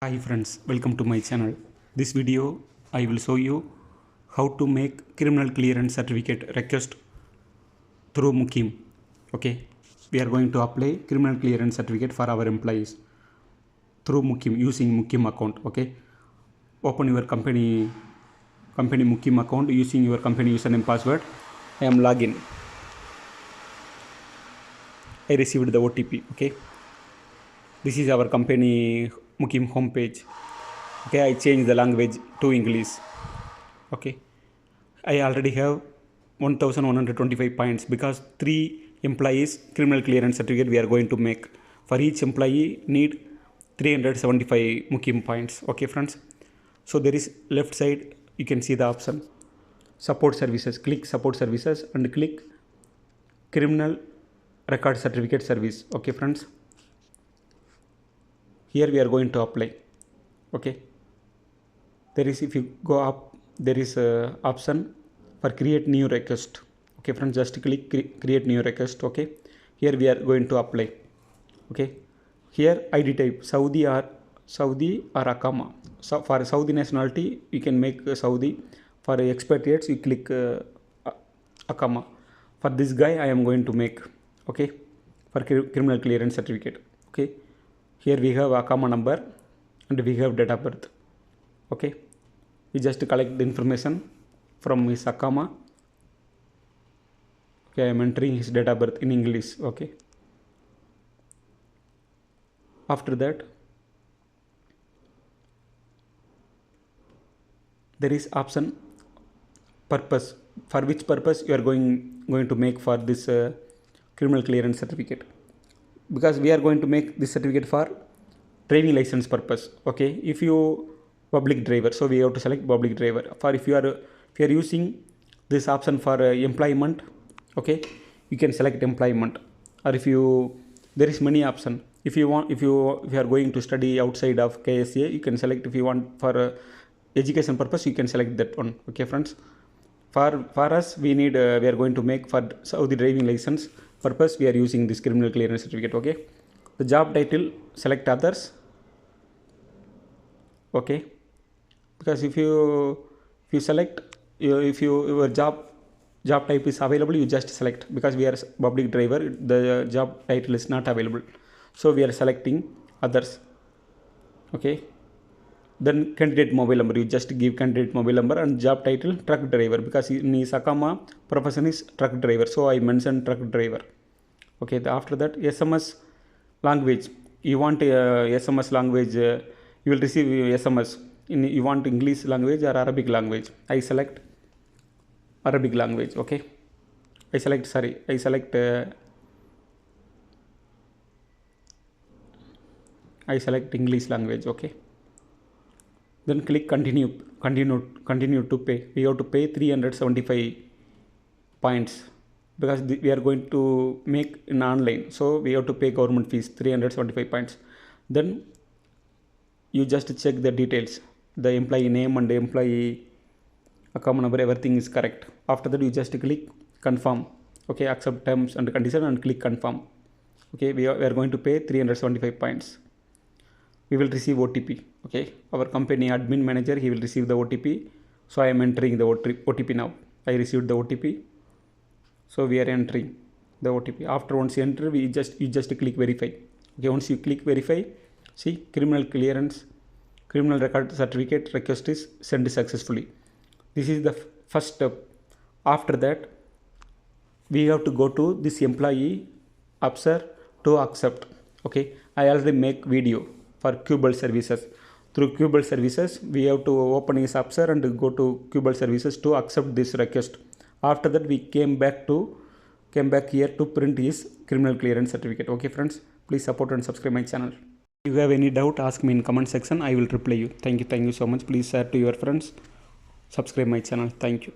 Hi friends, welcome to my channel. This video I will show you how to make criminal clearance certificate request through Muqeem. Okay, we are going to apply criminal clearance certificate for our employees through Muqeem using Muqeem account. Okay, open your company Muqeem account using your company username password. I am login. I received the OTP. Okay, this is our company Muqeem homepage. Okay, I changed the language to English. Okay, I already have 1125 points because 3 employees criminal clearance certificate we are going to make. For each employee need 375 Muqeem points. Okay friends, so there is left side you can see the option support services. Click support services and click criminal record certificate service. Okay friends, here we are going to apply. Okay, there is, if you go up, there is a option for create new request. Okay friends, just click create new request. Okay, here we are going to apply. Okay, here ID type Saudi or Akama. So for Saudi nationality you can make Saudi. For expatriates you click Akama. For this guy I am going to make. Okay, for criminal clearance certificate. Okay, here we have Akama number and we have date of birth. Okay, we just collect the information from his Akama. Okay, I am entering his date of birth in English. Okay, after that there is option purpose, for which purpose you are going to make for this criminal clearance certificate, because we are going to make this certificate for driving license purpose. Okay, if you public driver, so we have to select public driver. For if you are using this option for employment, okay, you can select employment. Or if you, there is many option. If you want, if you are going to study outside of KSA, you can select. If you want for education purpose, you can select that one. Okay friends, for us we need we are going to make for Saudi driving license purpose, we are using this criminal clearance certificate. Okay, the job title, select others. Okay, because if you select if your job type is available, you just select. Because we are public driver, the job title is not available, so we are selecting others. Okay, then candidate mobile number, you just give candidate mobile number, and job title truck driver, because in his Akama profession is truck driver, so I mentioned truck driver. Okay, after that SMS language, you want SMS language, you will receive SMS in, you want English language or Arabic language. I select Arabic language. Okay, I select English language. Okay, then click continue to pay. We have to pay 375 points because we are going to make in online, so we have to pay government fees 375 points. Then you just check the details, the employee name and the employee account number, everything is correct. After that you just click confirm. Okay, accept terms and condition and click confirm. Okay, we are going to pay 375 points. We will receive OTP. Okay, our company admin manager, he will receive the OTP, so I am entering the OTP now. I received the OTP, so we are entering the OTP. After once you enter, you just click verify. Okay, once you click verify, see criminal record certificate request is sent successfully. This is the first step. After that we have to go to this employee officer to accept. Okay, I already make video for Qbel services. Through Qbel services we have to open his officer and go to Qbel services to accept this request. After that we came back here to print his criminal clearance certificate. Okay friends, please support and subscribe my channel. If you have any doubt, ask me in comment section, I will reply you. Thank you so much. Please share to your friends, subscribe my channel. Thank you.